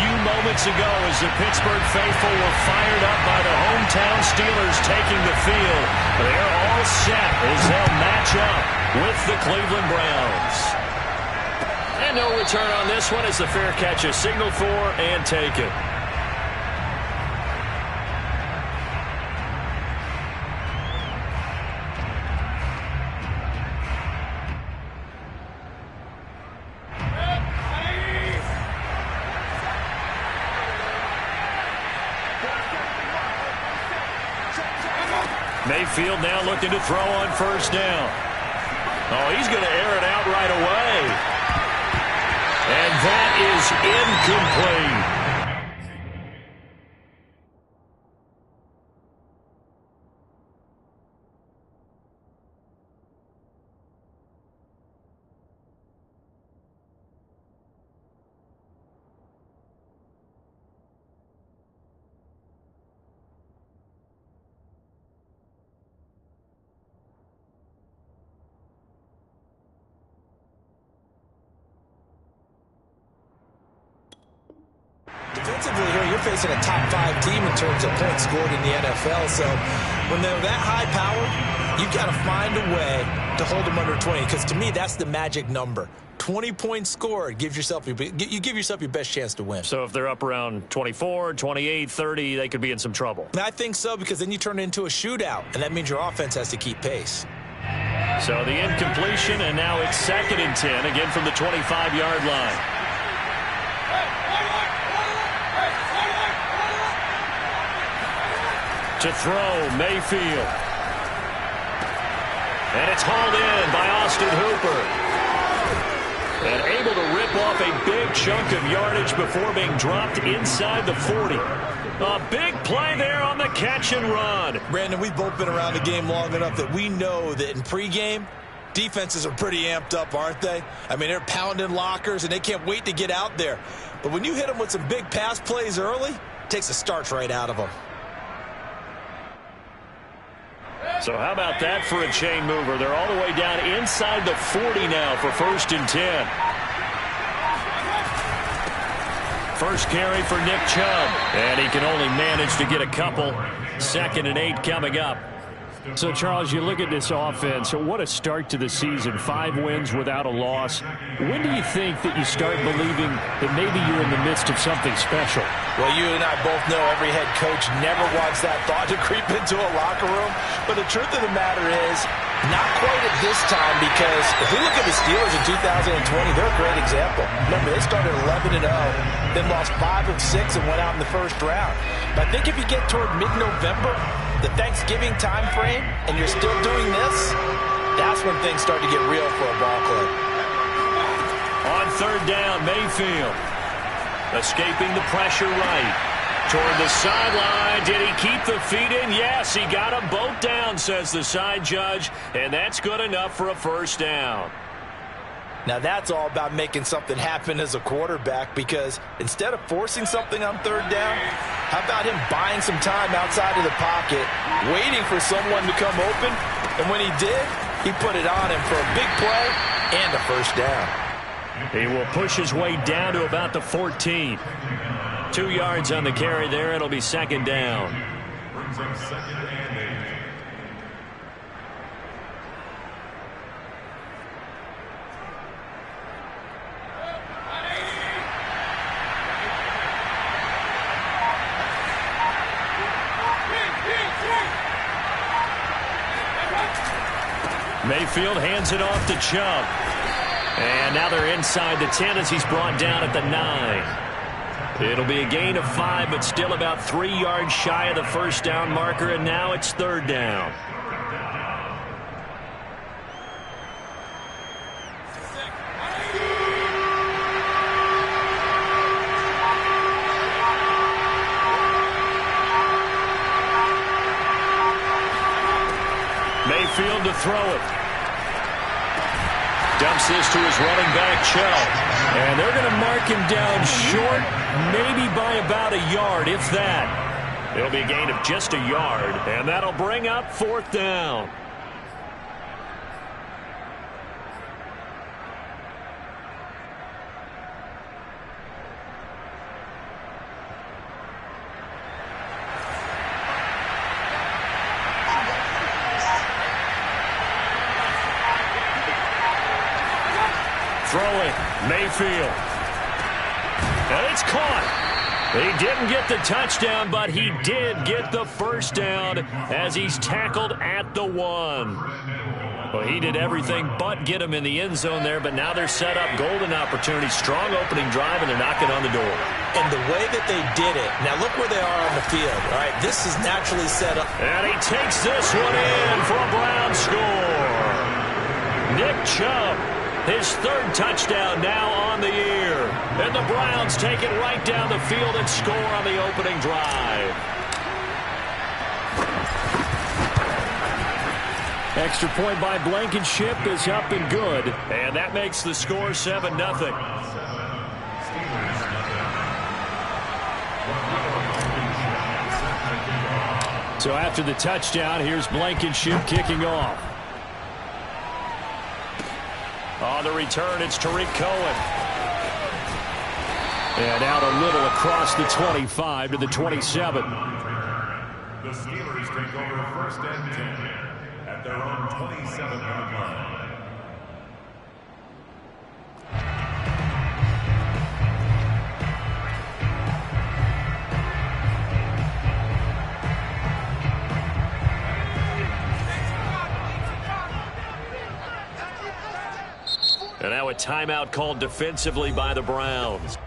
few moments ago as the Pittsburgh faithful were fired up by the hometown Steelers taking the field. They're all set as they'll match up with the Cleveland Browns. And no return on this one as the fair catch is signaled for and taken. Mayfield now looking to throw on first down. Oh, he's going to air it out right away. And that is incomplete. Defensively here, you're facing a top 5 team in terms of points scored in the NFL. So when they're that high powered, you've got to find a way to hold them under 20. Because to me, that's the magic number. 20 points scored gives yourself you give yourself your best chance to win. So if they're up around 24, 28, 30, they could be in some trouble. I think so, because then you turn it into a shootout, and that means your offense has to keep pace. So the incompletion, and now it's 2nd and 10, again from the 25-yard line. To throw, Mayfield. And it's hauled in by Austin Hooper. And able to rip off a big chunk of yardage before being dropped inside the 40. A big play there on the catch and run. Brandon, we've both been around the game long enough that we know that in pregame, defenses are pretty amped up, aren't they? I mean, they're pounding lockers, and they can't wait to get out there. But when you hit them with some big pass plays early, it takes the starch right out of them. So how about that for a chain mover? They're all the way down inside the 40 now for 1st and 10. First carry for Nick Chubb, and he can only manage to get a couple. 2nd and 8 coming up. So, Charles, you look at this offense, what a start to the season. 5 wins without a loss. When do you think that you start believing that maybe you're in the midst of something special? Well, you and I both know every head coach never wants that thought to creep into a locker room. But the truth of the matter is, not quite at this time, because if we look at the Steelers in 2020, they're a great example. Remember, they started 11-0, then lost 5 of 6 and went out in the first round. But I think if you get toward mid-November, the Thanksgiving time frame, and you're still doing this, that's when things start to get real for a ball club. On 3rd down, Mayfield escaping the pressure right. Toward the sideline. Did he keep the feet in? Yes, he got them both down, says the side judge, and that's good enough for a 1st down. Now that's all about making something happen as a quarterback, because instead of forcing something on 3rd down, how about him buying some time outside of the pocket, waiting for someone to come open, and when he did, he put it on him for a big play and a 1st down. He will push his way down to about the 14. 2 yards on the carry there. It'll be 2nd down. Mayfield hands it off to Chubb. And now they're inside the 10 as he's brought down at the 9. It'll be a gain of 5, but still about 3 yards shy of the 1st down marker, and now it's 3rd down. Mayfield to throw it. Dumps this to his running back, Chubb. And they're going to mark him down short, maybe by about a yard, if that. It'll be a gain of just a yard, and that'll bring up 4th down. Mayfield. And it's caught. He didn't get the touchdown, but he did get the first down as he's tackled at the 1. Well, he did everything but get him in the end zone there, but now they're set up golden opportunity, strong opening drive, and they're knocking on the door. And the way that they did it, now look where they are on the field. All right, this is naturally set up. And he takes this one in for a Brown score. Nick Chubb, his 3rd touchdown now on the year. And the Browns take it right down the field and score on the opening drive. Extra point by Blankenship is up and good. And that makes the score 7-0. So after the touchdown, here's Blankenship kicking off. On the return, it's Tariq Cohen. And out a little across the 25 to the 27. The Steelers take over 1st and 10 at their own 27-yard line. And now a timeout called defensively by the Browns.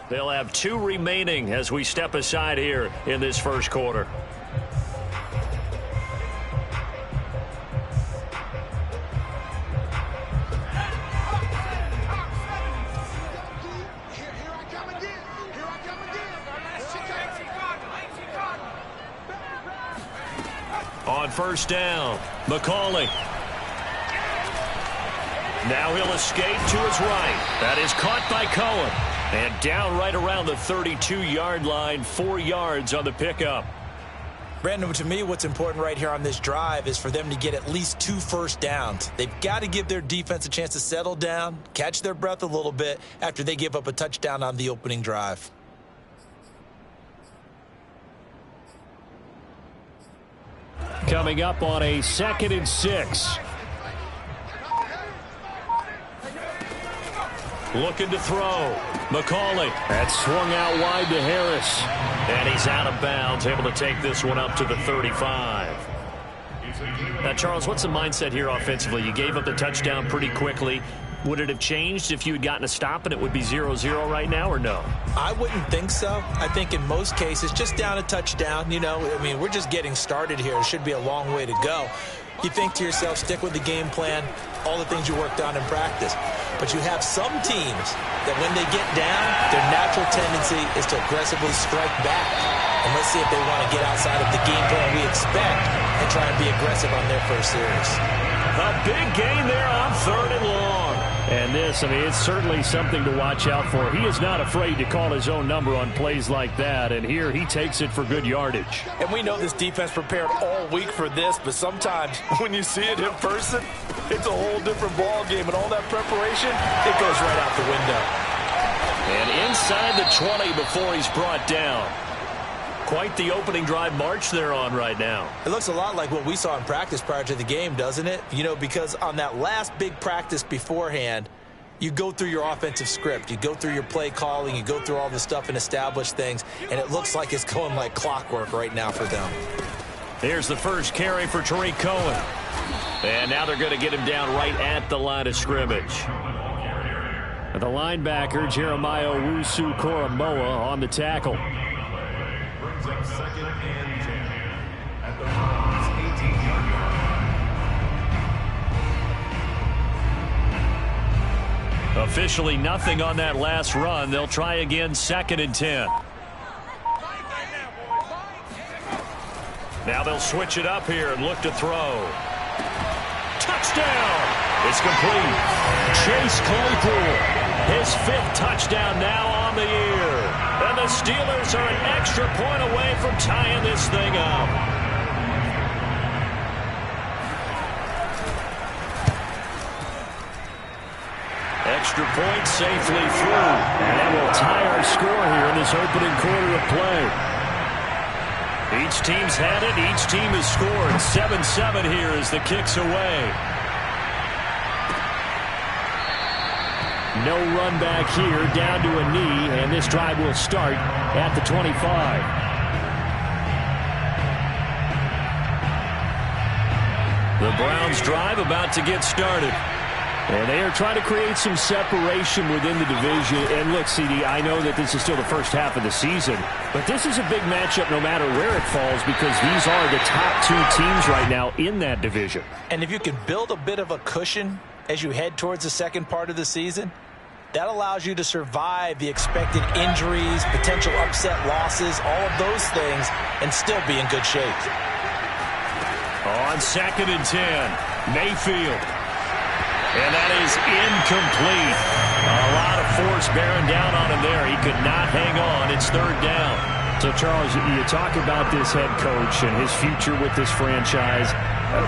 They'll have 2 remaining as we step aside here in this first quarter. On first down, McCauley. Now he'll escape to his right. That is caught by Cohen. And down right around the 32-yard line, 4 yards on the pickup. Brandon, to me, what's important right here on this drive is for them to get at least 2 first downs. They've got to give their defense a chance to settle down, catch their breath a little bit after they give up a touchdown on the opening drive. Coming up on a 2nd and 6. Looking to throw. McCauley. That's swung out wide to Harris. And he's out of bounds, able to take this one up to the 35. Now, Charles, what's the mindset here offensively? You gave up the touchdown pretty quickly. Would it have changed if you had gotten a stop and it would be 0-0 right now, or no? I wouldn't think so. I think in most cases, just down a touchdown, you know, I mean, we're just getting started here. It should be a long way to go. You think to yourself, stick with the game plan, all the things you worked on in practice. But you have some teams that when they get down, their natural tendency is to aggressively strike back. And let's see if they want to get outside of the game plan we expect and try and be aggressive on their first series. A big gain there on 3rd and long. And this, I mean, it's certainly something to watch out for. He is not afraid to call his own number on plays like that. And here he takes it for good yardage. And we know this defense prepared all week for this, but sometimes when you see it in person, it's a whole different ball game. And all that preparation, it goes right out the window. And inside the 20 before he's brought down. Quite the opening drive march they're on right now. It looks a lot like what we saw in practice prior to the game, doesn't it? You know, because on that last big practice beforehand, you go through your offensive script. You go through your play calling. You go through all the stuff and establish things. And it looks like it's going like clockwork right now for them. Here's the first carry for Tariq Cohen. And now they're going to get him down right at the line of scrimmage. The linebacker, Jeremiah Owusu-Koramoah, on the tackle. Brings up 2nd and 10 at the Browns' 18-yard line. Officially nothing on that last run. They'll try again 2nd and 10. Now they'll switch it up here and look to throw. Touchdown! It's complete. Chase Claypool, his 5th touchdown now on the year. And the Steelers are an extra point away from tying this thing up. Extra point safely through. And that will tie our score here in this opening quarter of play. Each team's had it. Each team has scored. 7-7 here as the kick's away. No run back here, down to a knee, and this drive will start at the 25. The Browns drive about to get started. And they are trying to create some separation within the division. And look, CD, I know that this is still the first half of the season, but this is a big matchup no matter where it falls because these are the top 2 teams right now in that division. And if you can build a bit of a cushion as you head towards the second part of the season, that allows you to survive the expected injuries, potential upset losses, all of those things, and still be in good shape. On 2nd and 10, Mayfield. And that is incomplete. A lot of force bearing down on him there. He could not hang on. It's 3rd down. So, Charles, you talk about this head coach and his future with this franchise.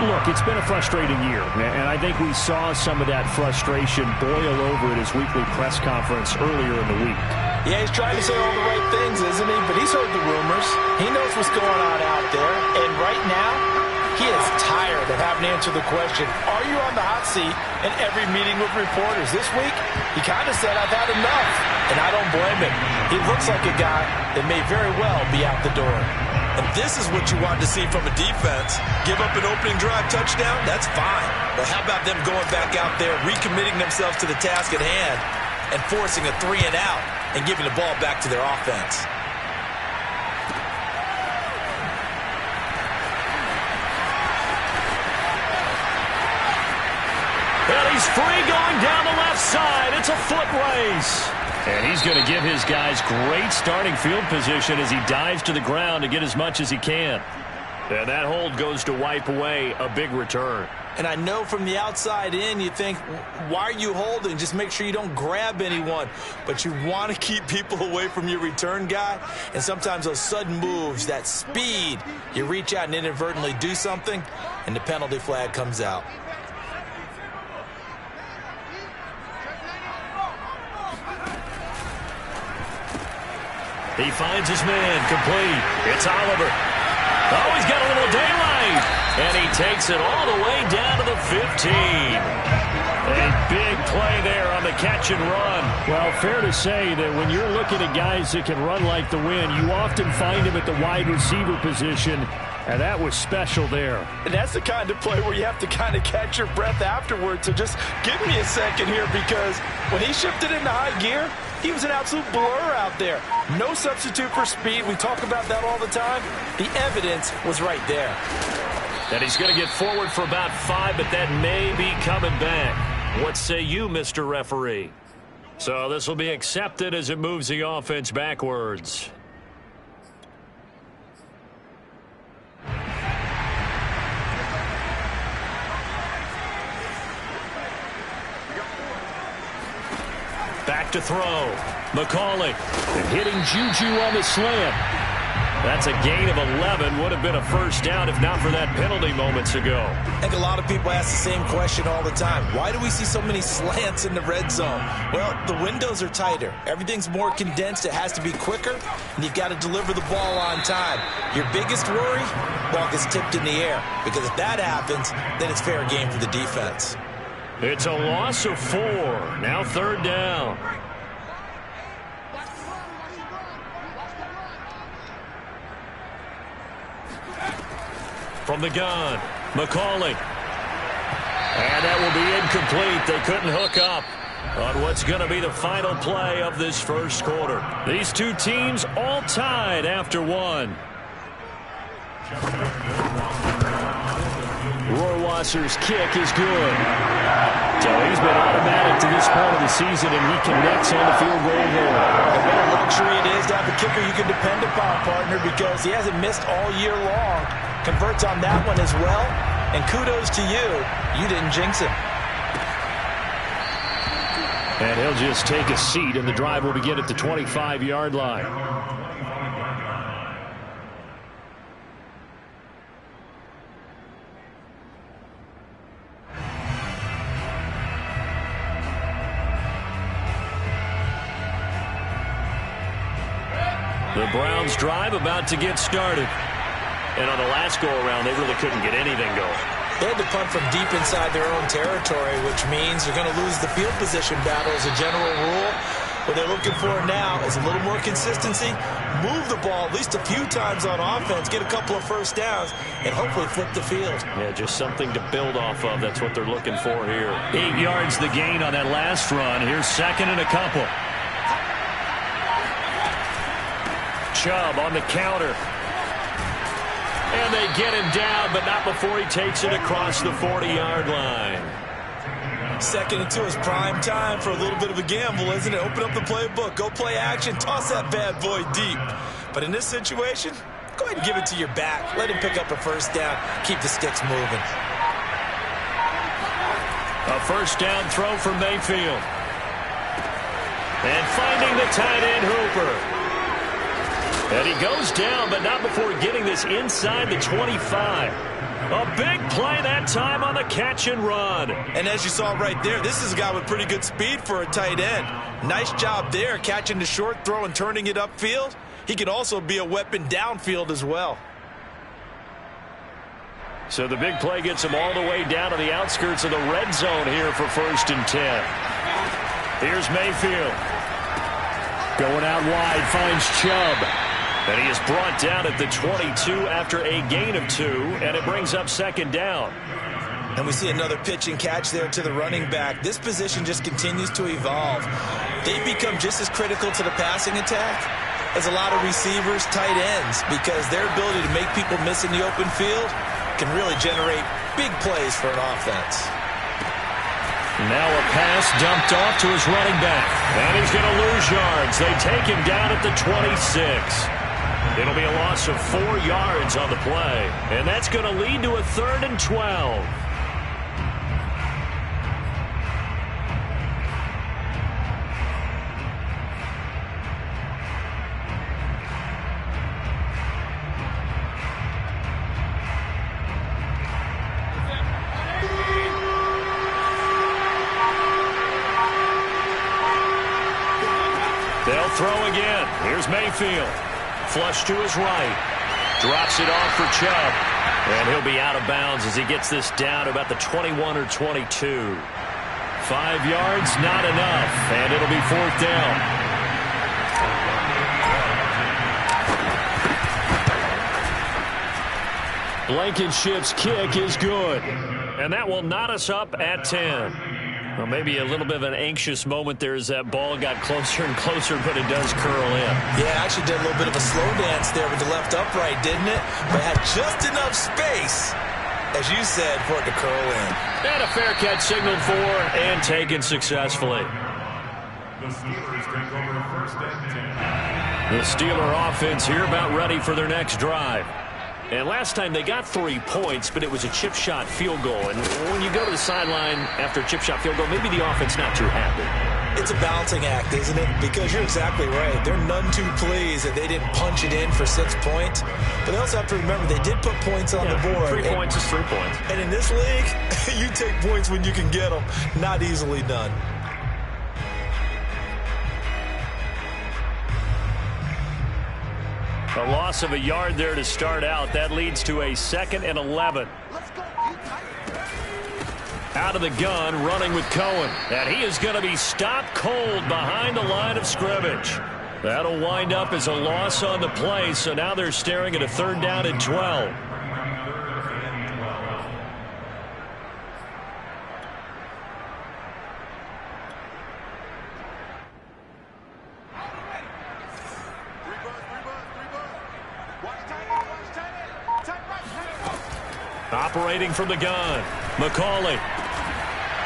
Look, it's been a frustrating year, and I think we saw some of that frustration boil over at his weekly press conference earlier in the week. Yeah, he's trying to say all the right things, isn't he? But he's heard the rumors. He knows what's going on out there. And right now, he is tired of having to answer the question, are you on the hot seat in every meeting with reporters? This week, he kind of said, I've had enough. And I don't blame him. He looks like a guy that may very well be out the door. And this is what you want to see from a defense. Give up an opening drive touchdown, that's fine. But how about them going back out there, recommitting themselves to the task at hand, and forcing a 3 and out and giving the ball back to their offense? And he's free going down the left side. It's a foot race. And he's going to give his guys great starting field position as he dives to the ground to get as much as he can. And that hold goes to wipe away a big return. And I know from the outside in, you think, why are you holding? Just make sure you don't grab anyone. But you want to keep people away from your return guy. And sometimes those sudden moves, that speed, you reach out and inadvertently do something, and the penalty flag comes out. He finds his man, complete. It's Oliver. Oh, he's got a little daylight. And he takes it all the way down to the 15. A big play there on the catch and run. Well, fair to say that when you're looking at guys that can run like the wind, you often find him at the wide receiver position. And that was special there. And that's the kind of play where you have to kind of catch your breath afterwards. So just give me a second here, because when he shifted into high gear, he was an absolute blur out there. No substitute for speed. We talk about that all the time. The evidence was right there. And he's going to get forward for about 5, but that may be coming back. What say you, Mr. Referee? So this will be accepted as it moves the offense backwards. Back to throw. McCauley hitting Juju on the slant. That's a gain of 11. Would have been a first down if not for that penalty moments ago. I think a lot of people ask the same question all the time. Why do we see so many slants in the red zone? Well, the windows are tighter. Everything's more condensed. It has to be quicker, and you've got to deliver the ball on time. Your biggest worry? Ball gets tipped in the air, because if that happens, then it's fair game for the defense. It's a loss of 4. Now third down. From the gun, McCauley. And that will be incomplete. They couldn't hook up on what's going to be the final play of this first quarter. These two teams all tied after 1. Rohrwasser's kick is good. So he's been automatic to this point of the season, and he connects on the field goal there. What a luxury it is to have a kicker you can depend upon, partner, because he hasn't missed all year long. Converts on that one as well, and kudos to you. You didn't jinx him. And he'll just take a seat, and the drive will begin at the 25-yard line. The Browns drive about to get started. And on the last go-around, they really couldn't get anything going. They had to punt from deep inside their own territory, which means they're going to lose the field position battle as a general rule. What they're looking for now is a little more consistency, move the ball at least a few times on offense, get a couple of first downs, and hopefully flip the field. Yeah, just something to build off of. That's what they're looking for here. 8 yards the gain on that last run. Here's second and a couple. Chubb on the counter. And they get him down, but not before he takes it across the 40-yard line. 2nd and 2 is prime time for a little bit of a gamble, isn't it? Open up the playbook, go play action, toss that bad boy deep. But in this situation, go ahead and give it to your back. Let him pick up a first down. Keep the sticks moving. A first down throw for Mayfield. And finding the tight end Hooper. And he goes down, but not before getting this inside the 25. A big play that time on the catch and run. And as you saw right there, this is a guy with pretty good speed for a tight end. Nice job there, catching the short throw and turning it upfield. He can also be a weapon downfield as well. So the big play gets him all the way down to the outskirts of the red zone here for 1st and 10. Here's Mayfield. Going out wide, finds Chubb. And he is brought down at the 22 after a gain of 2, and it brings up 2nd down. And we see another pitch and catch there to the running back. This position just continues to evolve. They become just as critical to the passing attack as a lot of receivers, tight ends, because their ability to make people miss in the open field can really generate big plays for an offense. Now a pass dumped off to his running back. And he's going to lose yards. They take him down at the 26. It'll be a loss of 4 yards on the play. And that's going to lead to a 3rd and 12. They'll throw again. Here's Mayfield. Flush to his right. Drops it off for Chubb. And he'll be out of bounds as he gets this down to about the 21 or 22. 5 yards, not enough. And it'll be 4th down. Blankenship's kick is good. And that will knot us up at 10. Well, maybe a little bit of an anxious moment there as that ball got closer and closer, but it does curl in. Yeah, actually did a little bit of a slow dance there with the left upright, didn't it? But had just enough space, as you said, for it to curl in. And a fair catch signaled for and taken successfully. The Steelers take over 1st and 10. The Steeler offense here about ready for their next drive. And last time they got 3 points, but it was a chip shot field goal. And when you go to the sideline after a chip shot field goal, maybe the offense not too happy. It's a balancing act, isn't it? Because you're exactly right. They're none too pleased that they didn't punch it in for 6 points. But they also have to remember they did put points on the board. 3 points is 3 points. And in this league, you take points when you can get them. Not easily done. A loss of a yard there to start out. That leads to a 2nd and 11. Out of the gun, running with Cohen. And he is going to be stopped cold behind the line of scrimmage. That'll wind up as a loss on the play, so now they're staring at a 3rd down and 12. Operating from the gun, McCauley.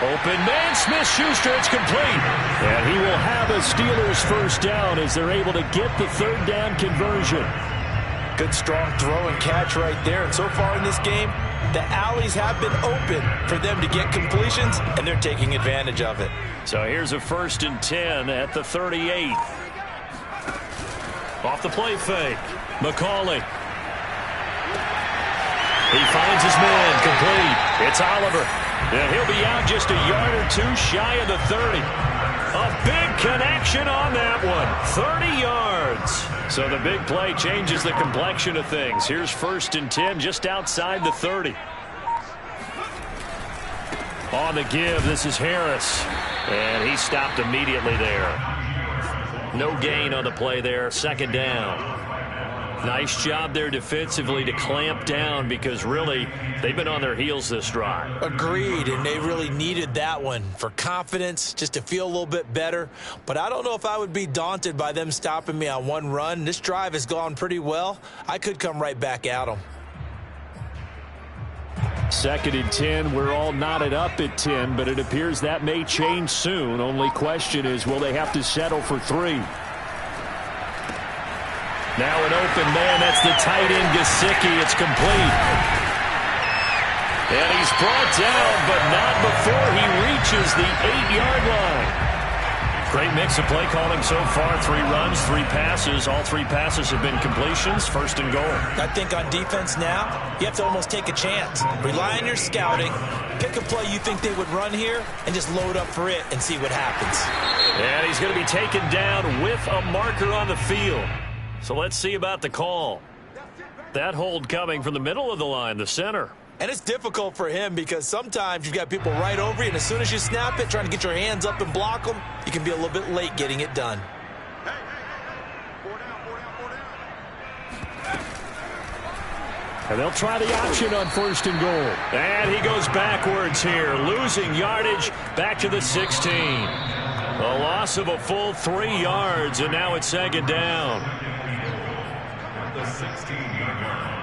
Open man, Smith-Schuster, it's complete. And he will have a Steelers 1st down as they're able to get the 3rd down conversion. Good strong throw and catch right there. And so far in this game, the alleys have been open for them to get completions, and they're taking advantage of it. So here's a 1st and 10 at the 38. Off the play fake, McCauley. He finds his man, complete. It's Oliver. And he'll be out just a yard or 2 shy of the 30. A big connection on that one. 30 yards. So the big play changes the complexion of things. Here's 1st and 10 just outside the 30. On the give, this is Harris. And he stopped immediately there. No gain on the play there. 2nd down. Nice job there defensively to clamp down because really they've been on their heels this drive. Agreed, and they really needed that one for confidence, just to feel a little bit better. But I don't know if I would be daunted by them stopping me on one run. This drive has gone pretty well. I could come right back at them. 2nd and 10. We're all knotted up at 10, but it appears that may change soon. Only question is, will they have to settle for 3? Now an open man. That's the tight end, Gesicki. It's complete. And he's brought down, but not before he reaches the 8-yard line. Great mix of play calling so far. 3 runs, 3 passes. All 3 passes have been completions. 1st and goal. I think on defense now, you have to almost take a chance. Rely on your scouting. Pick a play you think they would run here and just load up for it and see what happens. And he's going to be taken down with a marker on the field. So let's see about the call. That hold coming from the middle of the line, the center. And it's difficult for him because sometimes you've got people right over you, and as soon as you snap it, trying to get your hands up and block them, you can be a little bit late getting it done. And they'll try the option on 1st and goal. And he goes backwards here, losing yardage back to the 16. A loss of a full 3 yards, and now it's 2nd down. The 16-yard line.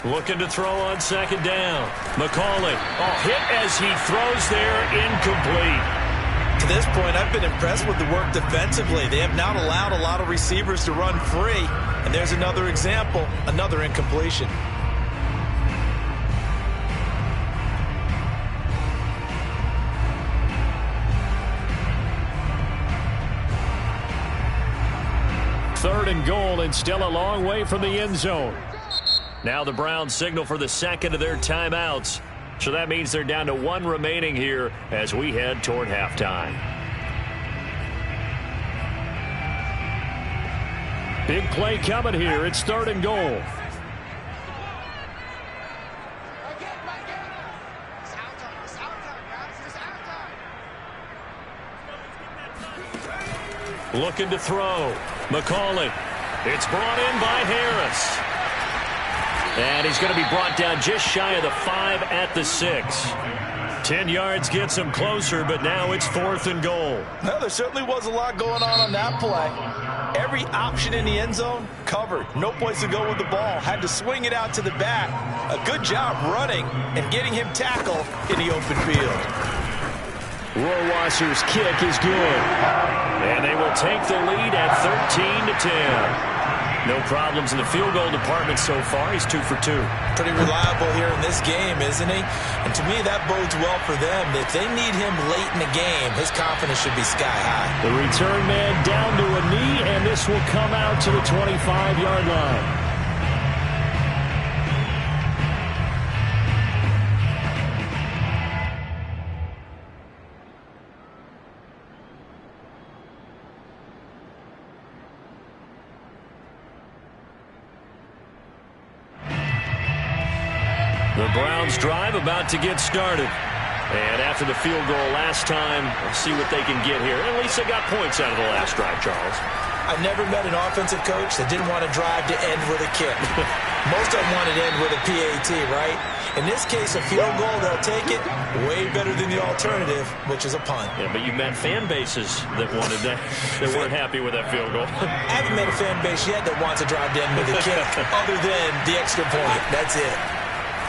Looking to throw on 2nd down. McCauley, hit as he throws there, incomplete. To this point, I've been impressed with the work defensively. They have not allowed a lot of receivers to run free. And there's another example, another incompletion. Third and goal, and still a long way from the end zone. Now the Browns signal for the 2nd of their timeouts. So that means they're down to 1 remaining here as we head toward halftime. Big play coming here. It's 3rd and goal. Looking to throw. McCauley. It's brought in by Harris. And he's going to be brought down just shy of the 5 at the 6. 10 yards gets him closer, but now it's 4th and goal. Well, there certainly was a lot going on that play. Every option in the end zone covered. No place to go with the ball. Had to swing it out to the back. A good job running and getting him tackled in the open field. Rohrwasser's kick is good. And they will take the lead at 13-10. No problems in the field goal department so far. He's 2 for 2. Pretty reliable here in this game, isn't he? And to me, that bodes well for them. If they need him late in the game, his confidence should be sky high. The return man down to a knee, and this will come out to the 25-yard line. The Browns drive about to get started. And after the field goal last time, we'll see what they can get here. At least they got points out of the last drive, Charles. I've never met an offensive coach that didn't want to drive to end with a kick. Most of them wanted to end with a PAT, right? In this case, a field goal, they'll take it. Way better than the alternative, which is a punt. Yeah, but you met fan bases that wanted that, that weren't happy with that field goal. I haven't met a fan base yet that wants to drive to end with a kick, other than the extra point. That's it.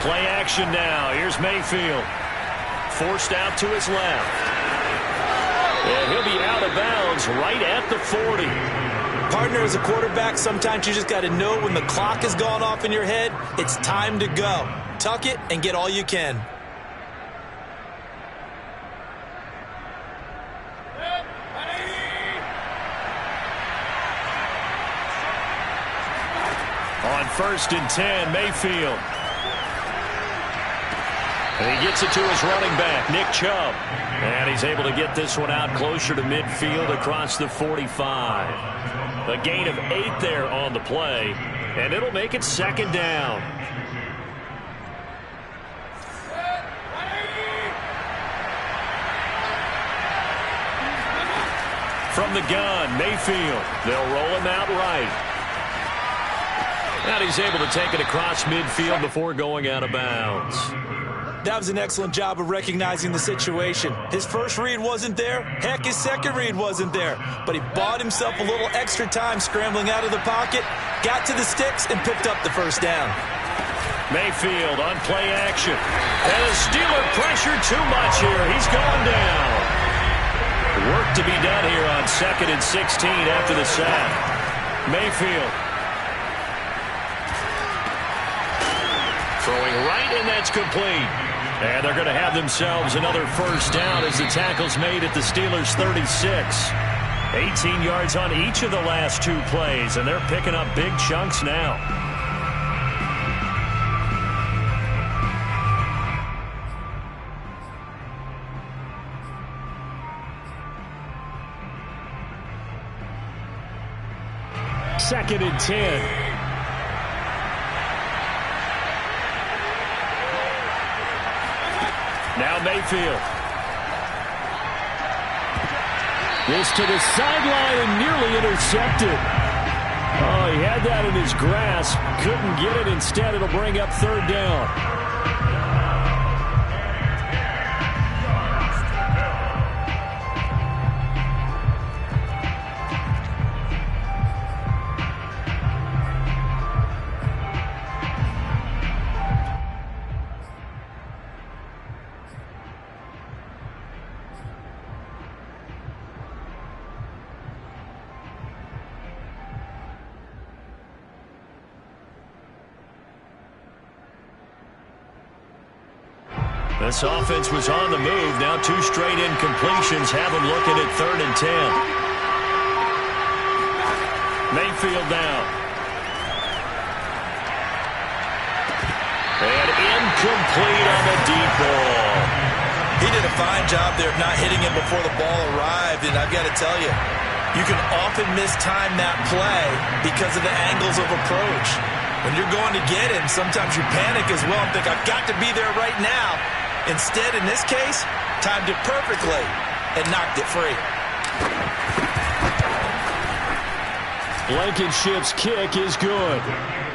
Play action now. Here's Mayfield. Forced out to his left. And he'll be out of bounds right at the 40. Partner, as a quarterback, sometimes you just got to know when the clock has gone off in your head, it's time to go. Tuck it and get all you can. On 1st and 10, Mayfield. And he gets it to his running back, Nick Chubb. And he's able to get this one out closer to midfield across the 45. A gain of 8 there on the play, and it'll make it 2nd down. From the gun, Mayfield. They'll roll him out right. And he's able to take it across midfield before going out of bounds. That was an excellent job of recognizing the situation. His first read wasn't there. Heck, his second read wasn't there. But he bought himself a little extra time scrambling out of the pocket, got to the sticks, and picked up the first down. Mayfield on play action. And the Steeler pressure too much here. He's going down. Work to be done here on 2nd and 16 after the sack. Mayfield. Throwing right, and that's complete. And they're going to have themselves another first down as the tackle's made at the Steelers' 36. 18 yards on each of the last 2 plays, and they're picking up big chunks now. Second and 10. Now Mayfield. This to the sideline and nearly intercepted. Oh, he had that in his grasp. Couldn't get it. Instead, it'll bring up 3rd down. This offense was on the move. Now 2 straight incompletions have them looking at 3rd and 10. Mayfield down. And incomplete on the deep ball. He did a fine job there of not hitting him before the ball arrived, and I've got to tell you, you can often mistime that play because of the angles of approach. When you're going to get him, sometimes you panic as well and think, I've got to be there right now. Instead, in this case, timed it perfectly and knocked it free. Blankenship's kick is good.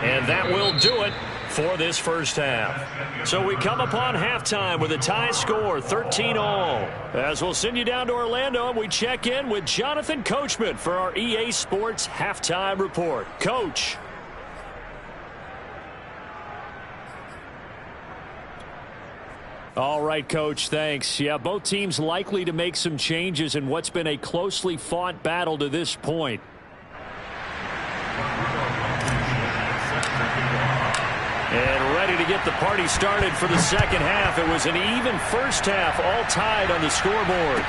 And that will do it for this first half. So we come upon halftime with a tie score, 13-all. As we'll send you down to Orlando, and we check in with Jonathan Coachman for our EA Sports Halftime Report. Coach. All right, Coach, thanks. Yeah, both teams likely to make some changes in what's been a closely fought battle to this point. And ready to get the party started for the second half. It was an even first half, all tied on the scoreboard.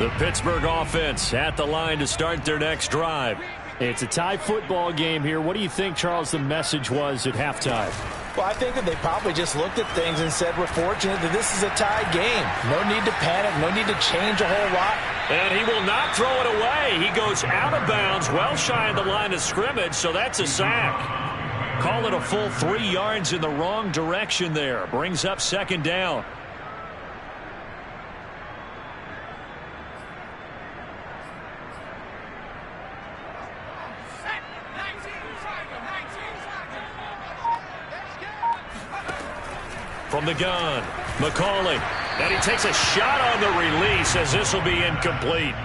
The Pittsburgh offense at the line to start their next drive. It's a tie football game here. What do you think, Charles, the message was at halftime? Well, I think that they probably just looked at things and said, we're fortunate that this is a tie game. No need to panic. No need to change a whole lot. And he will not throw it away. He goes out of bounds, well shy of the line of scrimmage, so that's a sack. Call it a full 3 yards in the wrong direction there. Brings up second down. From the gun, McCauley, and he takes a shot on the release as this will be incomplete.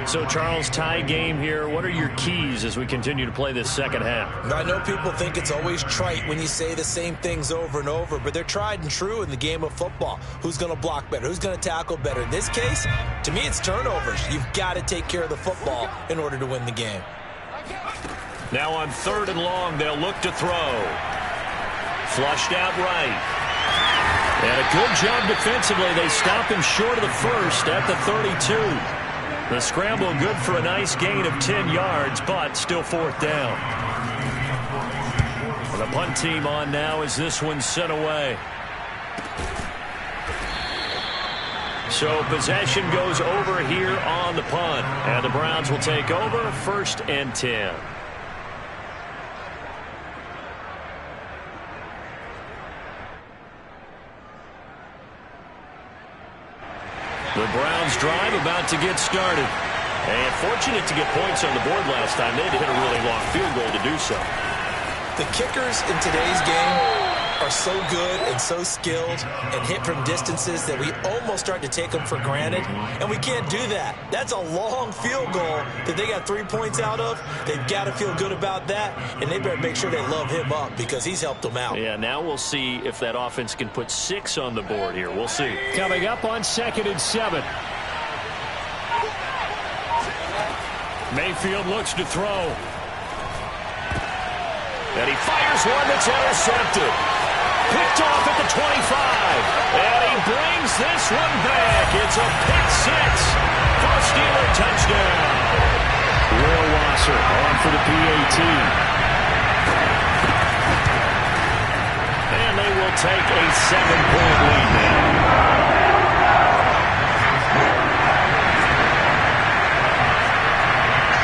So, Charles, tie game here. What are your keys as we continue to play this second half? I know people think it's always trite when you say the same things over and over, but they're tried and true in the game of football. Who's going to block better? Who's going to tackle better? In this case, to me, it's turnovers. You've got to take care of the football in order to win the game. Now on 3rd and long, they'll look to throw. Flushed out right. And a good job defensively. They stop him short of the first at the 32. The scramble good for a nice gain of 10 yards, but still 4th down. The punt team on now as this one's sent away. So possession goes over here on the punt. And the Browns will take over 1st and 10. The Browns drive about to get started. And fortunate to get points on the board last time. They had to hit a really long field goal to do so. The kickers in today's game are so good and so skilled and hit from distances that we almost start to take them for granted. And we can't do that. That's a long field goal that they got 3 points out of. They've got to feel good about that. And they better make sure they love him up because he's helped them out. Yeah, now we'll see if that offense can put 6 on the board here. We'll see. Coming up on 2nd and 7. Mayfield looks to throw. And he fires one that's intercepted. Picked off at the 25. And he brings this one back. It's a pick 6 for a Steeler touchdown. Will Wasser on for the PAT. And they will take a 7-point lead now.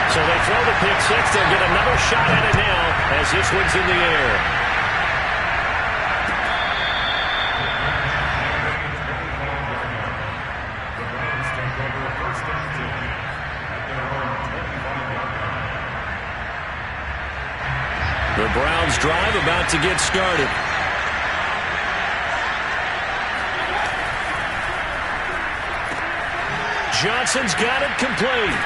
So they throw the pick six. They'll get another shot at it now as this one's in the air. The Browns drive about to get started. Johnson's got it complete.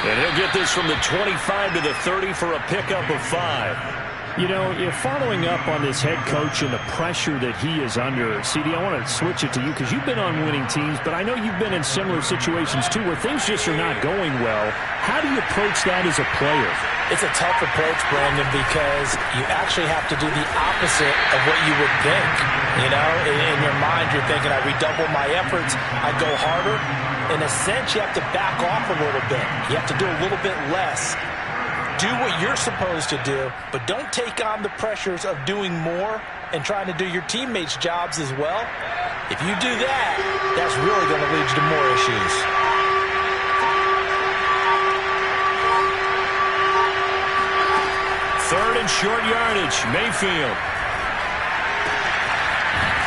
And he'll get this from the 25 to the 30 for a pickup of 5. You know, following up on this head coach and the pressure that he is under, CD, I want to switch it to you because you've been on winning teams, but I know you've been in similar situations too where things just are not going well. How do you approach that as a player? It's a tough approach, Brandon, because you actually have to do the opposite of what you would think. You know, in your mind, you're thinking, I redouble my efforts, I go harder. In a sense, you have to back off a little bit. You have to do a little bit less. Do what you're supposed to do, but don't take on the pressures of doing more and trying to do your teammates' jobs as well. If you do that, that's really going to lead you to more issues. Third and short yardage, Mayfield.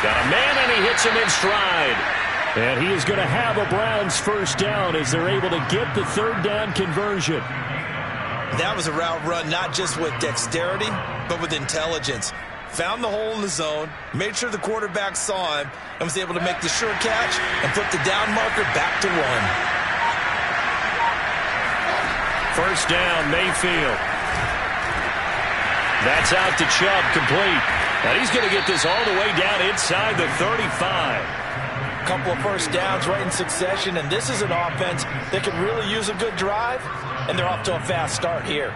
Got a man, and he hits him in stride. And he is going to have a Browns first down as they're able to get the third down conversion. That was a route run not just with dexterity, but with intelligence. Found the hole in the zone, made sure the quarterback saw him, and was able to make the sure catch and flip the down marker back to 1. First down, Mayfield. That's out to Chubb, complete. And he's going to get this all the way down inside the 35. Couple of first downs right in succession, and this is an offense that could really use a good drive, and they're off to a fast start here.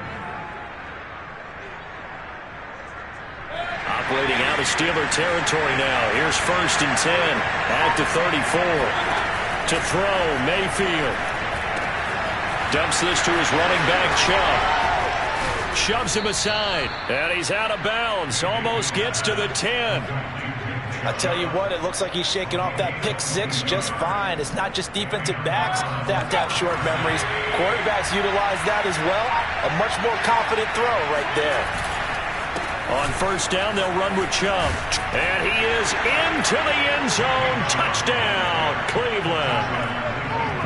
Operating out of Steeler territory now. Here's first and 10 at the 34. To throw, Mayfield. Dumps this to his running back, Chubb. Shoves him aside, and he's out of bounds. Almost gets to the 10. I tell you what, it looks like he's shaking off that pick six just fine. It's not just defensive backs that have to have short memories. Quarterbacks utilize that as well. A much more confident throw right there. On first down, they'll run with Chubb. And he is into the end zone. Touchdown, Cleveland.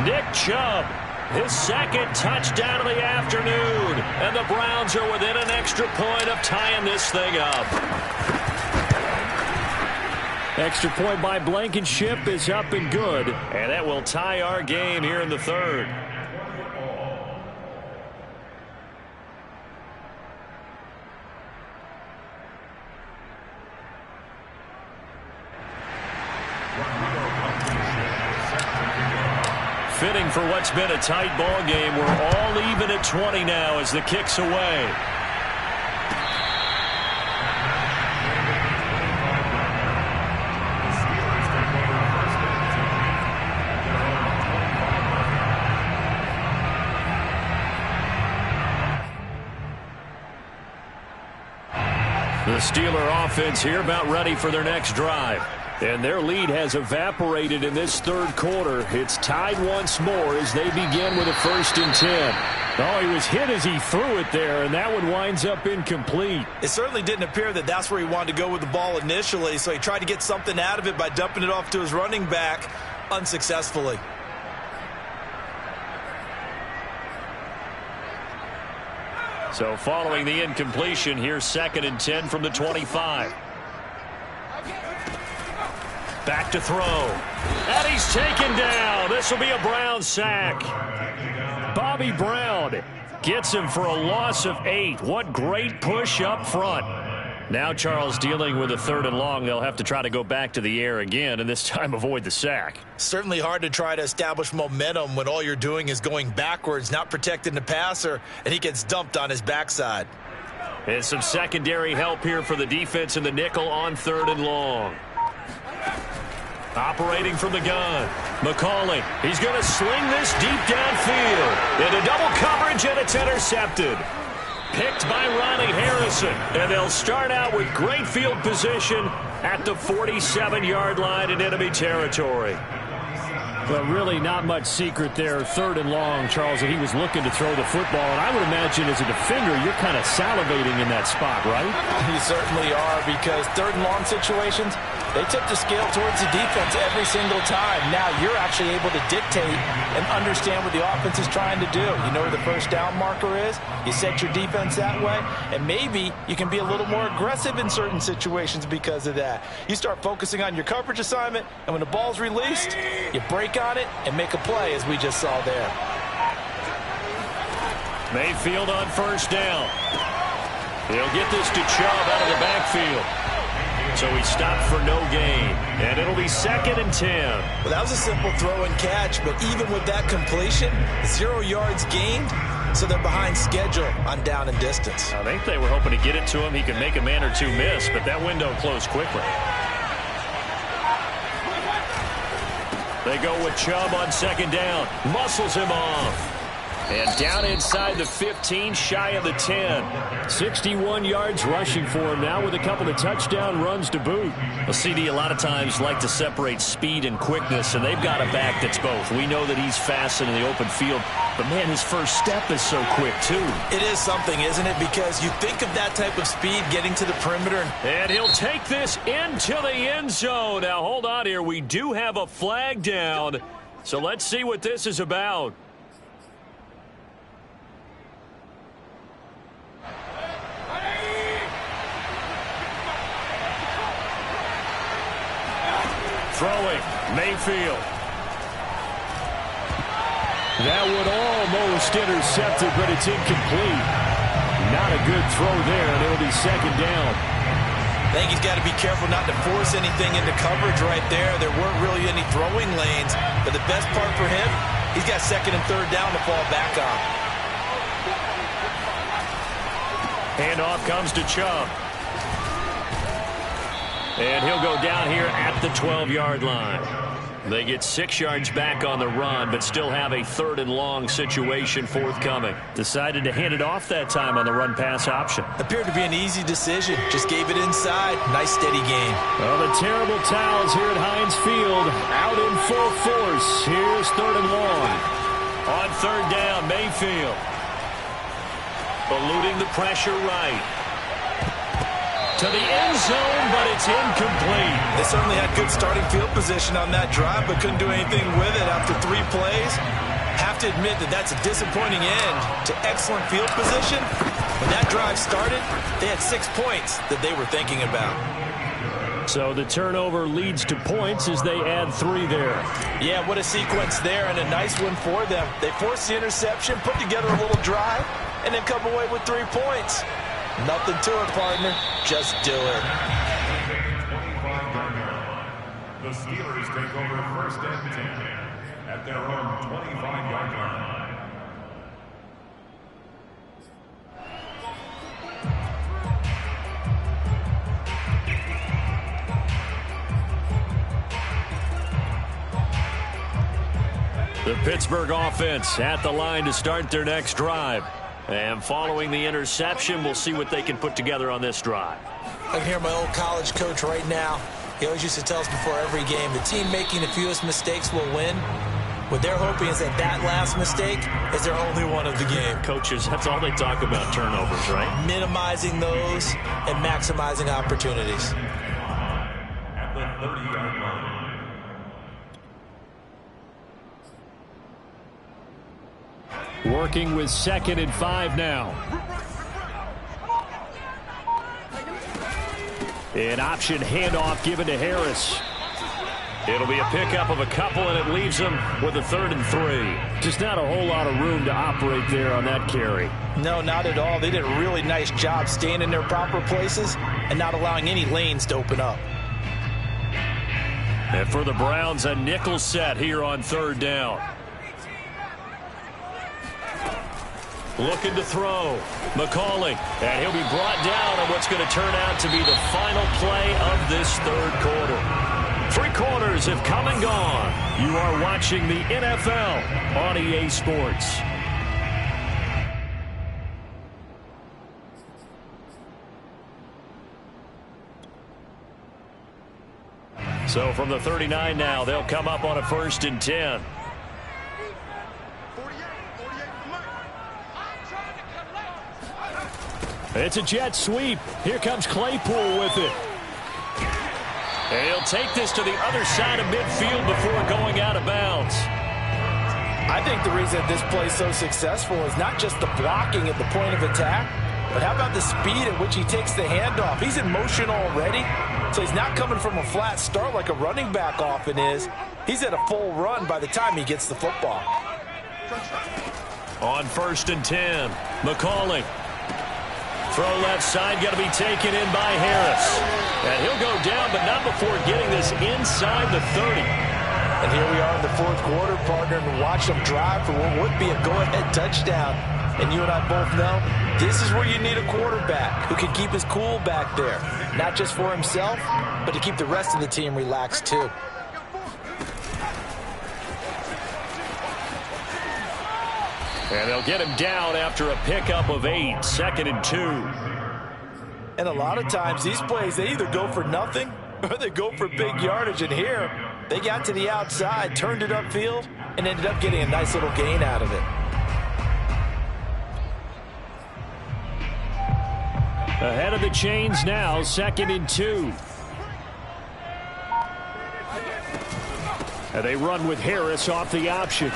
Nick Chubb, his second touchdown of the afternoon. And the Browns are within an extra point of tying this thing up. Extra point by Blankenship is up and good. And that will tie our game here in the third. Fitting for what's been a tight ball game. We're all even at 20 now as the kick's away. The Steeler offense here about ready for their next drive. And their lead has evaporated in this third quarter. It's tied once more as they begin with a first and 10. Oh, he was hit as he threw it there, and that one winds up incomplete. It certainly didn't appear that that's where he wanted to go with the ball initially, so he tried to get something out of it by dumping it off to his running back unsuccessfully. So following the incompletion, here's second and 10 from the 25. Back to throw. And he's taken down. This will be a Brown sack. Bobby Brown gets him for a loss of 8. What great push up front. Now Charles dealing with a third and long. They'll have to try to go back to the air again, and this time avoid the sack. Certainly hard to try to establish momentum when all you're doing is going backwards, not protecting the passer, and he gets dumped on his backside. And some secondary help here for the defense in the nickel on third and long. Operating from the gun, McCauley. He's going to sling this deep downfield. Into double coverage, and it's intercepted. picked by Ronnie Harrison. And they'll start out with great field position at the 47-yard line in enemy territory. Well, really not much secret there. 3rd and long, Charles, that he was looking to throw the football. And I would imagine as a defender, you're kind of salivating in that spot, right? You certainly are, because 3rd and long situations, they tip the scale towards the defense every single time. Now you're actually able to dictate and understand what the offense is trying to do. You know where the first down marker is. You set your defense that way, and maybe you can be a little more aggressive in certain situations because of that. You start focusing on your coverage assignment, and when the ball's released, you break on it and make a play, as we just saw there. Mayfield on 1st down. He'll get this to Chubb out of the backfield. So he stopped for no gain, and it'll be 2nd and 10. Well, that was a simple throw and catch, but even with that completion, 0 yards gained, so they're behind schedule on down and distance. I think they were hoping to get it to him. He could make a man or two miss, but that window closed quickly. They go with Chubb on 2nd down. Muscles him off. And down inside the 15, shy of the 10. 61 yards rushing for him now with a couple of touchdown runs to boot. Well, CD a lot of times like to separate speed and quickness, and they've got a back that's both. We know that he's fast in the open field, but, man, his first step is so quick, too. It is something, isn't it? Because you think of that type of speed getting to the perimeter. And he'll take this into the end zone. Now, hold on here. We do have a flag down, so let's see what this is about. Throwing, Mayfield. That would almost intercept it, but it's incomplete. Not a good throw there, and it'll be 2nd down. I think he's got to be careful not to force anything into coverage right there. There weren't really any throwing lanes, but the best part for him, he's got 2nd and 3rd down to fall back on. Handoff comes to Chubb. And he'll go down here at the 12-yard line. They get 6 yards back on the run, but still have a 3rd and long situation forthcoming. Decided to hand it off that time on the run-pass option. Appeared to be an easy decision. Just gave it inside. Nice, steady game. Well, the terrible towels here at Heinz Field out in full force. Here's 3rd and long. On 3rd down, Mayfield. Eluding the pressure right. To the end zone, but it's incomplete. They certainly had good starting field position on that drive, but couldn't do anything with it after 3 plays. Have to admit that that's a disappointing end to excellent field position. When that drive started, they had 6 points that they were thinking about. So the turnover leads to points as they add 3 there. Yeah, what a sequence there, and a nice one for them. They forced the interception, put together a little drive, and then come away with 3 points. Nothing to it, partner. Just do it. The Steelers take over 1st and 10 at their own 25-yard line. The Pittsburgh offense at the line to start their next drive. And following the interception, we'll see what they can put together on this drive. I can hear my old college coach right now. He always used to tell us before every game, the team making the fewest mistakes will win. What they're hoping is that last mistake is their only one of the game. Coaches, that's all they talk about, turnovers, right? Minimizing those and maximizing opportunities. At the 30-yard line. Working with 2nd and 5 now. An option handoff given to Harris. It'll be a pickup of a couple, and it leaves them with a 3rd and 3. Just not a whole lot of room to operate there on that carry. No, not at all. They did a really nice job staying in their proper places and not allowing any lanes to open up. And for the Browns, a nickel set here on 3rd down. Looking to throw. McCauley. And he'll be brought down on what's going to turn out to be the final play of this 3rd quarter. 3 quarters have come and gone. You are watching the NFL on EA Sports. So from the 39 now, they'll come up on a 1st and 10. It's a jet sweep. Here comes Claypool with it. And he'll take this to the other side of midfield before going out of bounds. I think the reason this play is so successful is not just the blocking at the point of attack, but how about the speed at which he takes the handoff? He's in motion already, so he's not coming from a flat start like a running back often is. He's at a full run by the time he gets the football. On 1st and 10, McCauley. Throw left side, going to be taken in by Harris. And he'll go down, but not before getting this inside the 30. And here we are in the 4th quarter, partner, and watch them drive for what would be a go-ahead touchdown. And you and I both know this is where you need a quarterback who can keep his cool back there. Not just for himself, but to keep the rest of the team relaxed too. And they'll get him down after a pickup of 8, 2nd and 2. And a lot of times these plays, they either go for nothing or they go for big yardage. And here, they got to the outside, turned it upfield, and ended up getting a nice little gain out of it. Ahead of the chains now, 2nd and 2. And they run with Harris off the option.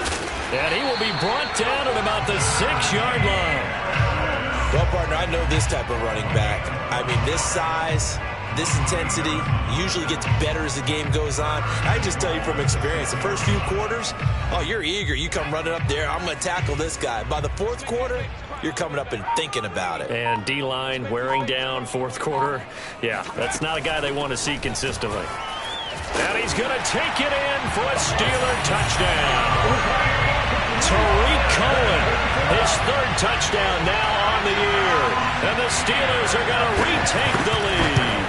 And he will be brought down at about the 6-yard line. Well, partner, I know this type of running back. I mean, this size, this intensity usually gets better as the game goes on. I just tell you from experience, the first few quarters, oh, you're eager. You come running up there, I'm going to tackle this guy. By the 4th quarter, you're coming up and thinking about it. And D-line wearing down 4th quarter. Yeah, that's not a guy they want to see consistently. And he's going to take it in for a Steeler touchdown. Tariq Cohen, his 3rd touchdown now on the year. And the Steelers are going to retake the lead.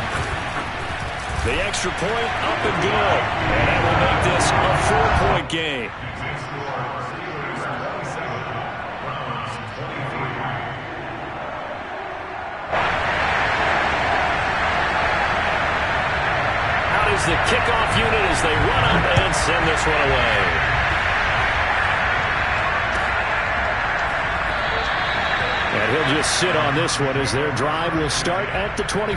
The extra point up and good. And that will make this a 4-point game. Out is the kickoff unit as they run up and send this one away. And he'll just sit on this one as their drive will start at the 25.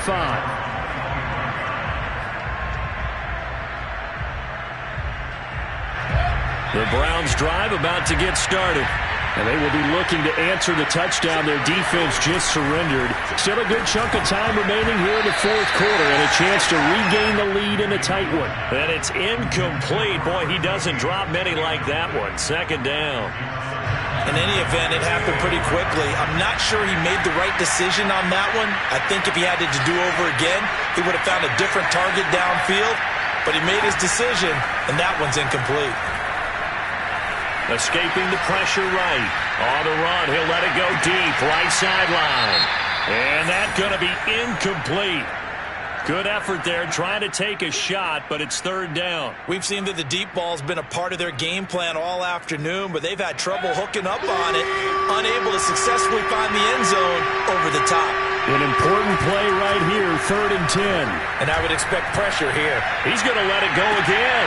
The Browns' drive about to get started. And they will be looking to answer the touchdown their defense just surrendered. Still a good chunk of time remaining here in the 4th quarter and a chance to regain the lead in a tight one. And it's incomplete. Boy, he doesn't drop many like that one. 2nd down. In any event, it happened pretty quickly. I'm not sure he made the right decision on that one. I think if he had it to do over again, he would have found a different target downfield. But he made his decision, and that one's incomplete. Escaping the pressure right. On the run, he'll let it go deep. Right sideline. And that's going to be incomplete. Good effort there, trying to take a shot, but it's 3rd down. We've seen that the deep ball's been a part of their game plan all afternoon, but they've had trouble hooking up on it, unable to successfully find the end zone over the top. An important play right here, 3rd and 10. And I would expect pressure here. He's going to let it go again.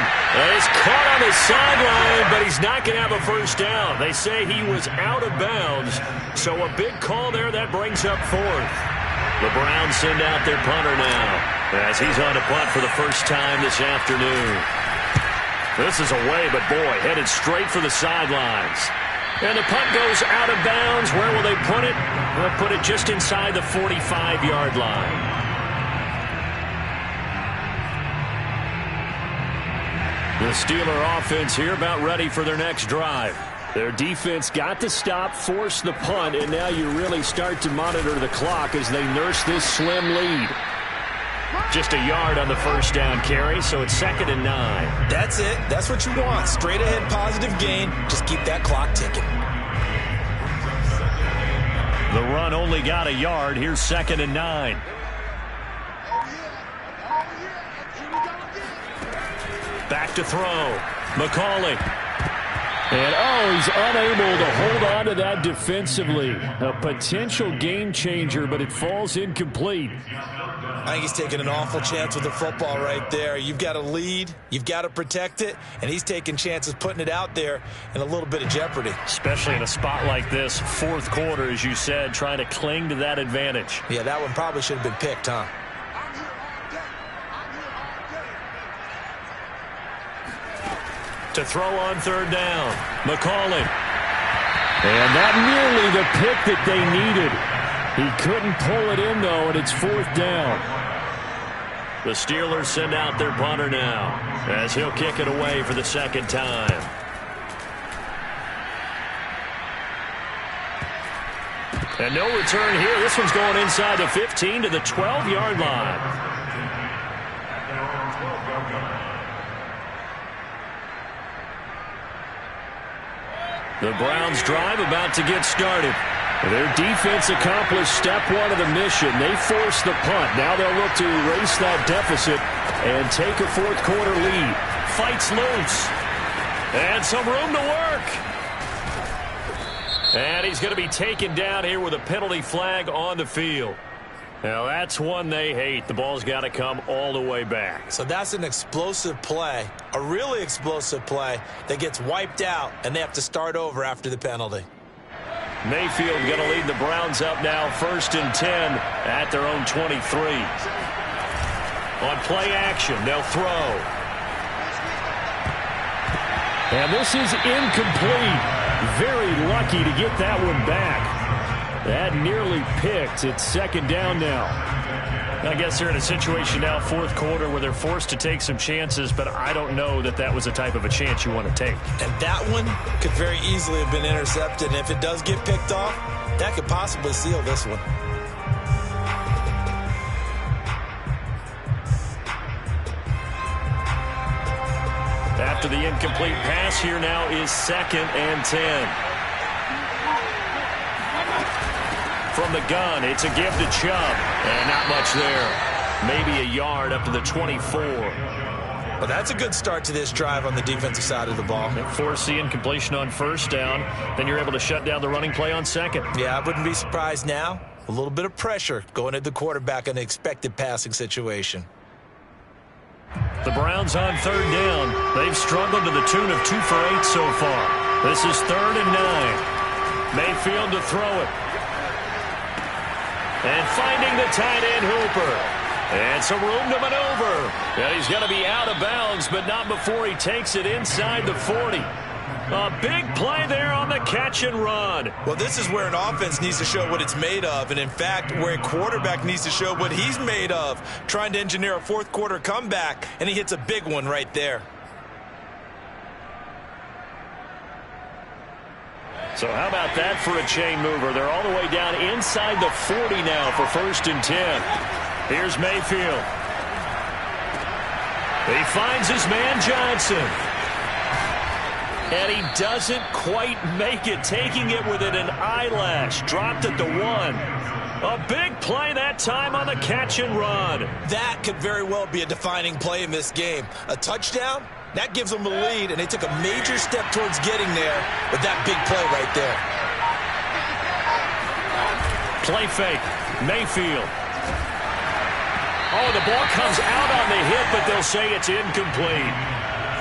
He's caught on his sideline, but he's not going to have a 1st down. They say he was out of bounds, so a big call there that brings up 4th. The Browns send out their punter now as he's on to punt for the first time this afternoon. This is away, but boy, headed straight for the sidelines. And the punt goes out of bounds. Where will they put it? They'll put it just inside the 45-yard line. The Steeler offense here about ready for their next drive. Their defense got the stop, forced the punt, and now you really start to monitor the clock as they nurse this slim lead. Just a yard on the 1st down carry, so it's 2nd and 9. That's it. That's what you want. Straight ahead positive gain. Just keep that clock ticking. The run only got a yard. Here's 2nd and 9. Back to throw. McCauley. And, oh, he's unable to hold on to that defensively. A potential game changer, but it falls incomplete. I think he's taking an awful chance with the football right there. You've got to lead, you've got to protect it, and he's taking chances putting it out there in a little bit of jeopardy. Especially in a spot like this, fourth quarter, as you said, trying to cling to that advantage. Yeah, that one probably should have been picked, huh? To throw on third down, McCauley. And that nearly the pick that they needed. He couldn't pull it in, though, and it's fourth down. The Steelers send out their punter now, as he'll kick it away for the second time. And no return here. This one's going inside the 15 to the 12-yard line. The Browns drive about to get started. Their defense accomplished step one of the mission. They forced the punt. Now they'll look to erase that deficit and take a fourth quarter lead. Fights loose. And some room to work. And he's going to be taken down here with a penalty flag on the field. Now that's one they hate. The ball's got to come all the way back. So that's an explosive play, a really explosive play that gets wiped out, and they have to start over after the penalty. Mayfield going to lead the Browns up now, 1st and 10 at their own 23. On play action, they'll throw. And this is incomplete. Very lucky to get that one back. That nearly picked. It's second down now. I guess they're in a situation now, fourth quarter, where they're forced to take some chances, but I don't know that that was the type of a chance you want to take. And that one could very easily have been intercepted. And if it does get picked off, that could possibly seal this one. After the incomplete pass, here now is 2nd and 10. From the gun, it's a give to Chubb. And not much there. Maybe a yard up to the 24. Well, that's a good start to this drive on the defensive side of the ball. Force the incompletion on first down. Then you're able to shut down the running play on second. Yeah, I wouldn't be surprised now. A little bit of pressure going at the quarterback in an expected passing situation. The Browns on third down. They've struggled to the tune of 2 for 8 so far. This is 3rd and 9. Mayfield to throw it. And finding the tight end Hooper. And some room to maneuver. And he's going to be out of bounds, but not before he takes it inside the 40. A big play there on the catch and run. Well, this is where an offense needs to show what it's made of. And, in fact, where a quarterback needs to show what he's made of. Trying to engineer a fourth quarter comeback, and he hits a big one right there. So how about that for a chain mover? They're all the way down inside the 40 now for 1st and 10. Here's Mayfield. He finds his man Johnson. And he doesn't quite make it, taking it within an eyelash. Dropped at the 1. A big play that time on the catch and run. That could very well be a defining play in this game. A touchdown? That gives them a lead, and they took a major step towards getting there with that big play right there. Play fake. Mayfield. Oh, the ball comes out on the hit, but they'll say it's incomplete.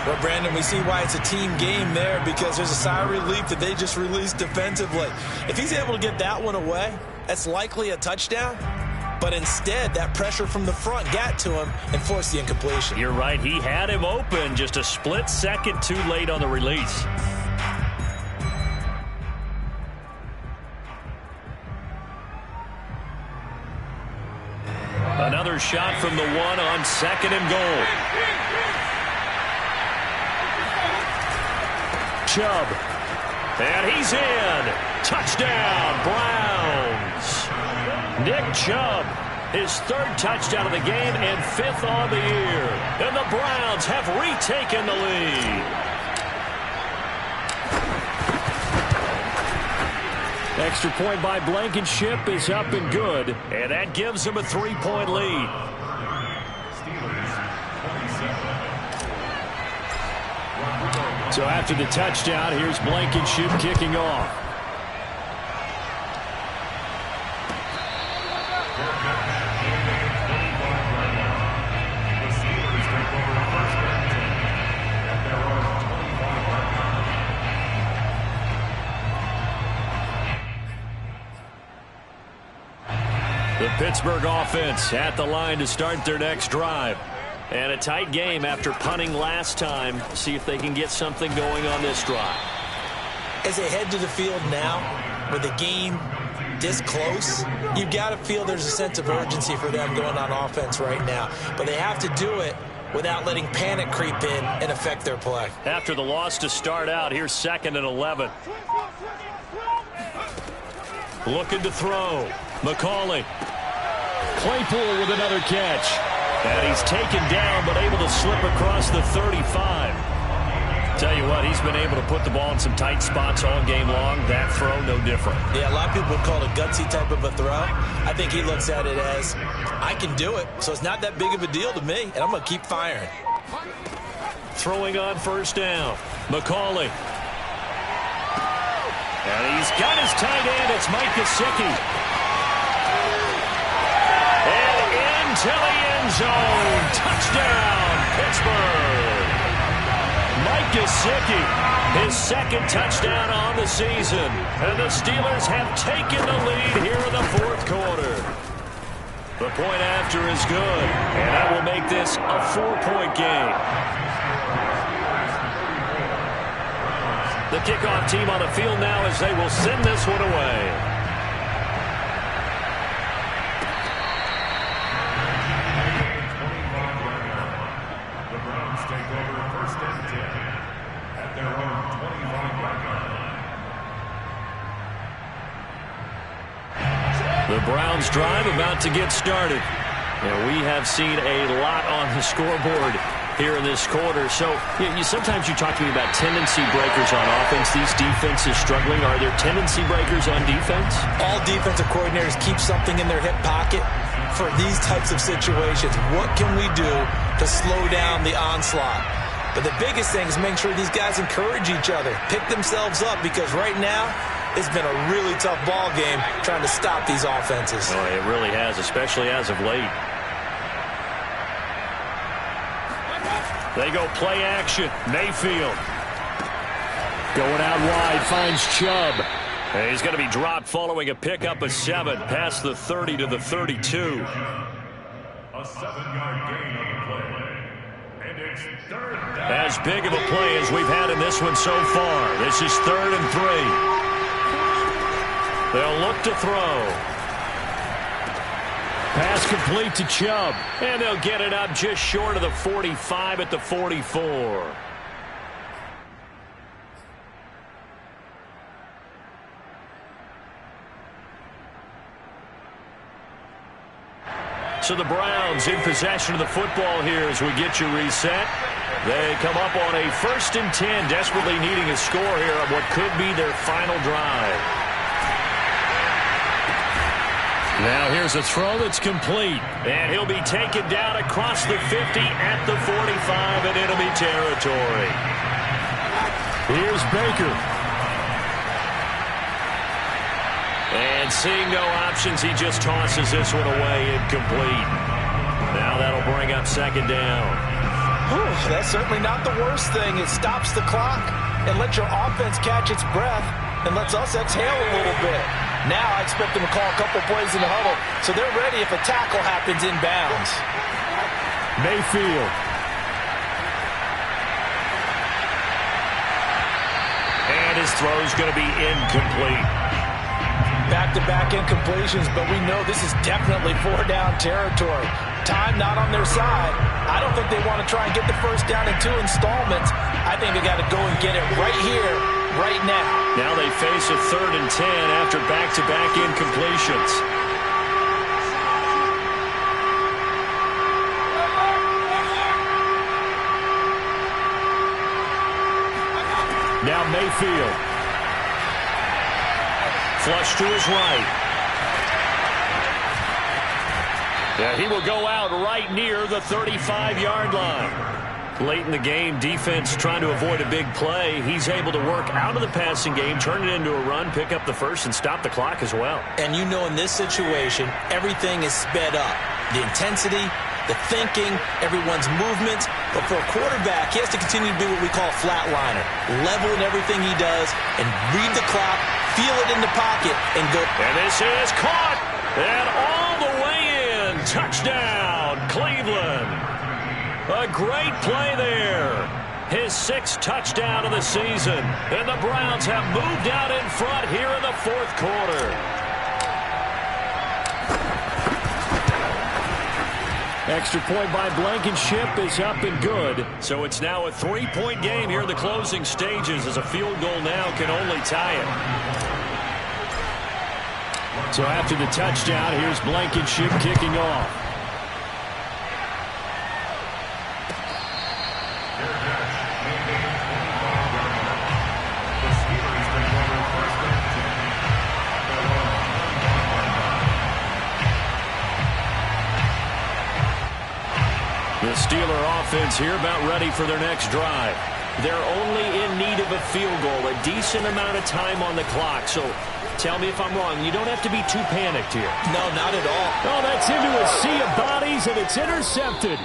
Well, Brandon, we see why it's a team game there, because there's a sigh of relief that they just released defensively. If he's able to get that one away, that's likely a touchdown. But instead, that pressure from the front got to him and forced the incompletion. You're right. He had him open, just a split second too late on the release. Another shot from the 1 on 2nd and goal. Chubb. And he's in. Touchdown, Browns. Nick Chubb, his 3rd touchdown of the game and 5th on the year. And the Browns have retaken the lead. Extra point by Blankenship is up and good. And that gives them a 3-point lead. Steelers 27. So after the touchdown, here's Blankenship kicking off. The Pittsburgh offense at the line to start their next drive. And a tight game after punting last time. See if they can get something going on this drive. As they head to the field now, with the game this close, you've got to feel there's a sense of urgency for them going on offense right now. But they have to do it without letting panic creep in and affect their play. After the loss to start out, here's 2nd and 11. Looking to throw. McCauley. Claypool with another catch. And he's taken down, but able to slip across the 35. Tell you what, he's been able to put the ball in some tight spots all game long. That throw, no different. Yeah, a lot of people would call it a gutsy type of a throw. I think he looks at it as, I can do it, so it's not that big of a deal to me, and I'm going to keep firing. Throwing on 1st down. McCauley. And he's got his tight end. It's Mike Gesicki. To the end zone. Touchdown, Pittsburgh. Mike Gesicki, his 2nd touchdown on the season. And the Steelers have taken the lead here in the 4th quarter. The point after is good. And that will make this a 4-point game. The kickoff team on the field now as they will send this one away. The Browns drive about to get started. And we have seen a lot on the scoreboard here in this quarter. So sometimes you talk to me about tendency breakers on offense. These defenses struggling. Are there tendency breakers on defense? All defensive coordinators keep something in their hip pocket for these types of situations. What can we do to slow down the onslaught? But the biggest thing is making sure these guys encourage each other, pick themselves up, because right now it's been a really tough ball game trying to stop these offenses. Oh, it really has, especially as of late. They go play action. Mayfield. Going out wide, finds Chubb. And he's going to be dropped following a pickup of 7 past the 30 to the 32. A 7-yard gain on the play. And it's 3rd down. As big of a play as we've had in this one so far. This is 3rd and 3. They'll look to throw. Pass complete to Chubb. And they'll get it up just short of the 45 at the 44. So the Browns in possession of the football here as we get you reset. They come up on a 1st and 10, desperately needing a score here on what could be their final drive. Now here's a throw that's complete. And he'll be taken down across the 50 at the 45 in enemy territory. Here's Baker. And seeing no options, he just tosses this one away incomplete. Now that'll bring up 2nd down. Whew, that's certainly not the worst thing. It stops the clock and lets your offense catch its breath and lets us exhale a little bit. Now I expect them to call a couple plays in the huddle, so they're ready if a tackle happens inbounds. Mayfield. And his throw's going to be incomplete. Back-to-back incompletions, but we know this is definitely 4-down territory. Time not on their side. I don't think they want to try and get the 1st down in 2 installments. I think they got to go and get it right here, right now. Now they face a 3rd and 10 after back-to-back incompletions. Now Mayfield. Flush to his right. Yeah, he will go out right near the 35-yard line. Late in the game, defense trying to avoid a big play. He's able to work out of the passing game, turn it into a run, pick up the first, and stop the clock as well. And you know in this situation, everything is sped up. The intensity, the thinking, everyone's movements. But for a quarterback, he has to continue to be what we call a flatliner. Level in everything he does and read the clock, feel it in the pocket, and go. And this is caught. And all the way in. Touchdown, Cleveland. A great play there. His 6th touchdown of the season. And the Browns have moved out in front here in the 4th quarter. Extra point by Blankenship is up and good. So it's now a 3-point game here in the closing stages, as a field goal now can only tie it. So after the touchdown, here's Blankenship kicking off. The Steeler offense here about ready for their next drive. They're only in need of a field goal, a decent amount of time on the clock. So tell me if I'm wrong. You don't have to be too panicked here. No, not at all. Oh, that's into a sea of bodies, and it's intercepted.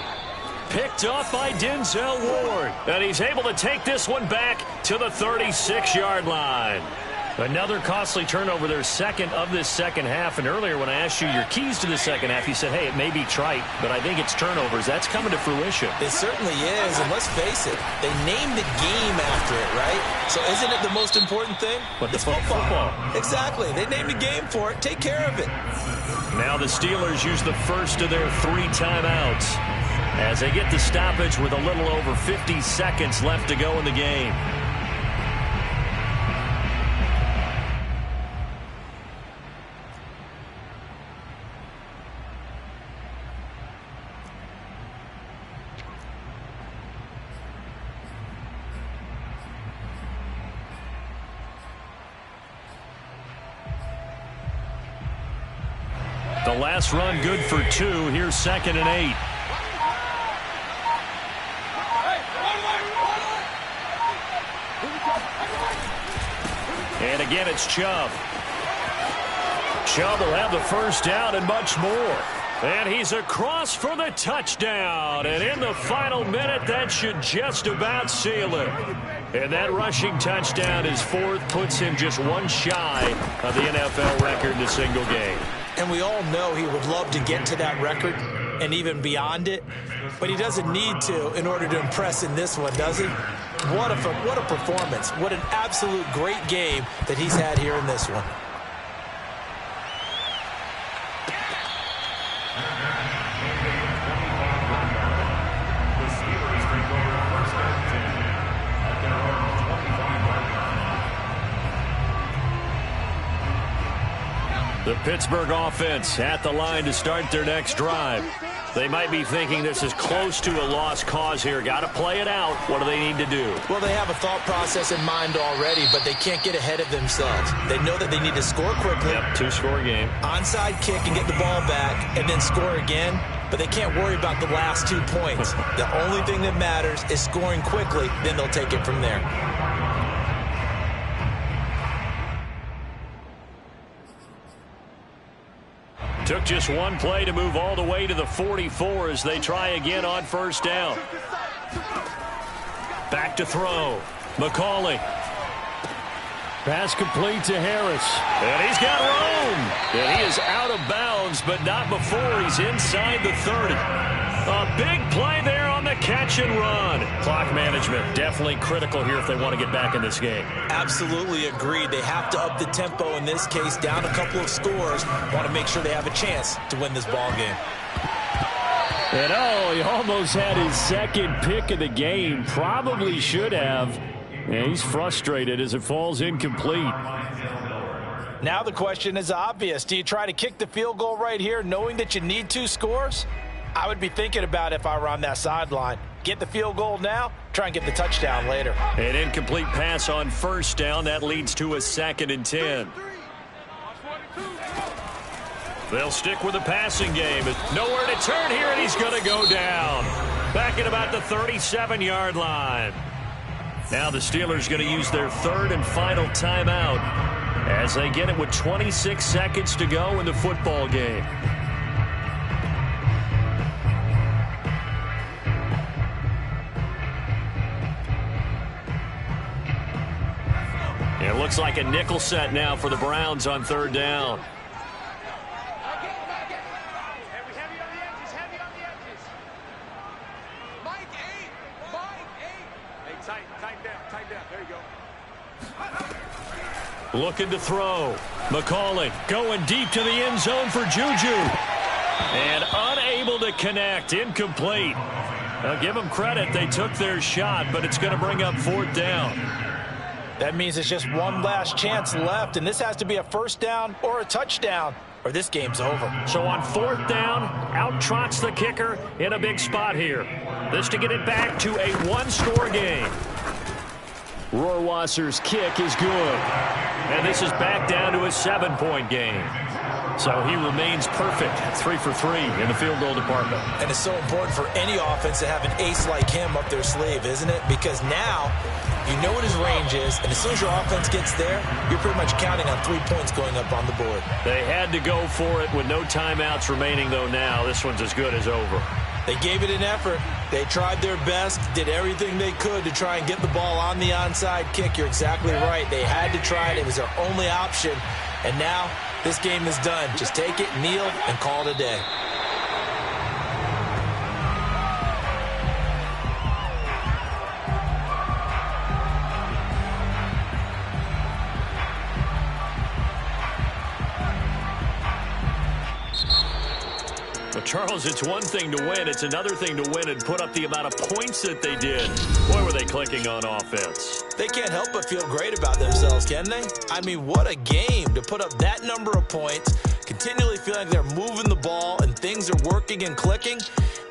Picked off by Denzel Ward. And he's able to take this one back to the 36-yard line. Another costly turnover, their second of this second half. And earlier when I asked you your keys to the second half, you said, hey, it may be trite, but I think it's turnovers. That's coming to fruition. It certainly is, and let's face it, they named the game after it, right? So isn't it the most important thing? But it's football. Exactly. They named the game for it. Take care of it. Now the Steelers use the first of their 3 timeouts as they get the stoppage with a little over 50 seconds left to go in the game. The last run good for 2. Here's 2nd and 8. And again, it's Chubb. Chubb will have the first down and much more. And he's across for the touchdown. And in the final minute, that should just about seal it. And that rushing touchdown, his 4th, puts him just one shy of the NFL record in a single game. And we all know he would love to get to that record and even beyond it. But he doesn't need to in order to impress in this one, does he? What a performance. What an absolute great game that he's had here in this one. The Pittsburgh offense at the line to start their next drive. They might be thinking this is close to a lost cause here. Got to play it out. What do they need to do? Well, they have a thought process in mind already, but they can't get ahead of themselves. They know that they need to score quickly. Yep, 2-score game. Onside kick and get the ball back and then score again. But they can't worry about the last 2 points. The only thing that matters is scoring quickly. Then they'll take it from there. Took just one play to move all the way to the 44 as they try again on first down. Back to throw. McCauley. Pass complete to Harris. And he's got room. And he is out of bounds, but not before he's inside the 30. A big play there on the catch and run. Clock management definitely critical here if they want to get back in this game. Absolutely agreed. They have to up the tempo in this case, down a couple of scores. Want to make sure they have a chance to win this ball game. And oh, he almost had his 2nd pick of the game. Probably should have. And he's frustrated as it falls incomplete. Now the question is obvious. Do you try to kick the field goal right here knowing that you need 2 scores? I would be thinking about it if I were on that sideline. Get the field goal now, try and get the touchdown later. An incomplete pass on first down. That leads to a 2nd and 10. They'll stick with the passing game. Nowhere to turn here, and he's going to go down. Back at about the 37-yard line. Now the Steelers going to use their third and final timeout as they get it with 26 seconds to go in the football game. It looks like a nickel set now for the Browns on third down. Looking to throw. McCauley going deep to the end zone for Juju. And unable to connect. Incomplete. Now give them credit. They took their shot, but it's going to bring up fourth down. That means it's just one last chance left, and this has to be a first down or a touchdown, or this game's over. So on fourth down, out trots the kicker in a big spot here. This to get it back to a one-score game. Rohrwasser's kick is good. And this is back down to a 7-point game. So he remains perfect, 3 for 3 in the field goal department. And it's so important for any offense to have an ace like him up their sleeve, isn't it? Because now you know what his range is, and as soon as your offense gets there, you're pretty much counting on 3 points going up on the board. They had to go for it with no timeouts remaining, though now. This one's as good as over. They gave it an effort. They tried their best, did everything they could to try and get the ball on the onside kick. You're exactly right. They had to try it. It was their only option. And now this game is done. Just take it, kneel, and call it a day. But Charles, it's one thing to win. It's another thing to win and put up the amount of points that they did. Boy, were they clicking on offense. They can't help but feel great about themselves, can they? I mean, what a game to put up that number of points, continually feeling like they're moving the ball and things are working and clicking.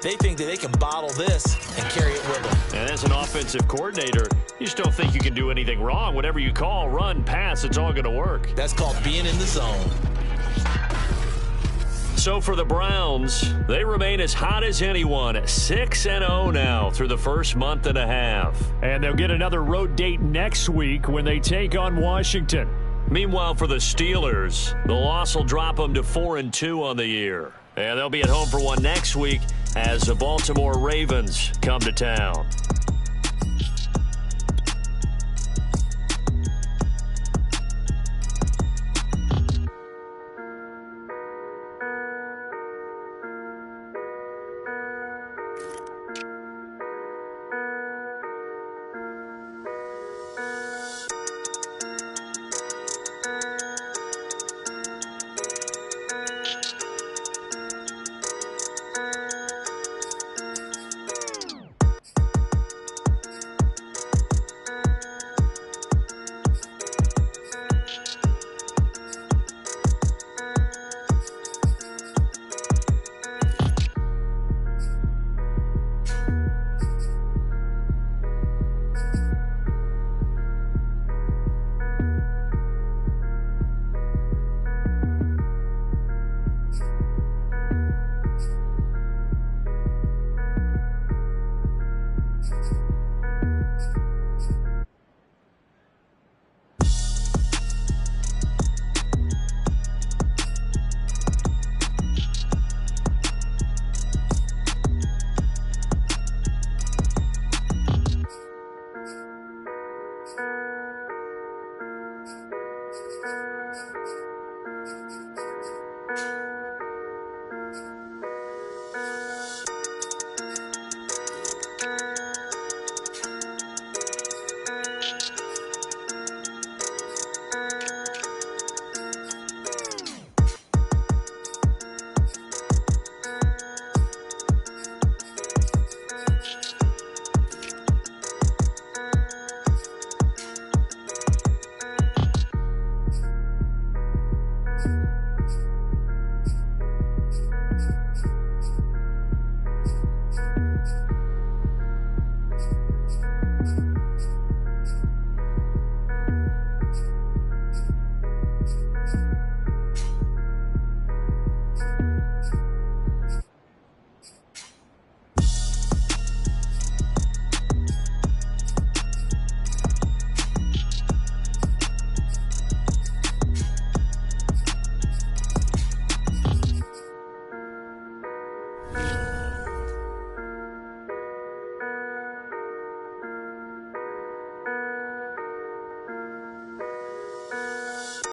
They think that they can bottle this and carry it with them. And as an offensive coordinator, you just don't think you can do anything wrong. Whatever you call, run, pass, it's all going to work. That's called being in the zone. So for the Browns, they remain as hot as anyone, 6-0 now through the first month and a half. And they'll get another road date next week when they take on Washington. Meanwhile, for the Steelers, the loss will drop them to 4-2 on the year. And they'll be at home for one next week as the Baltimore Ravens come to town.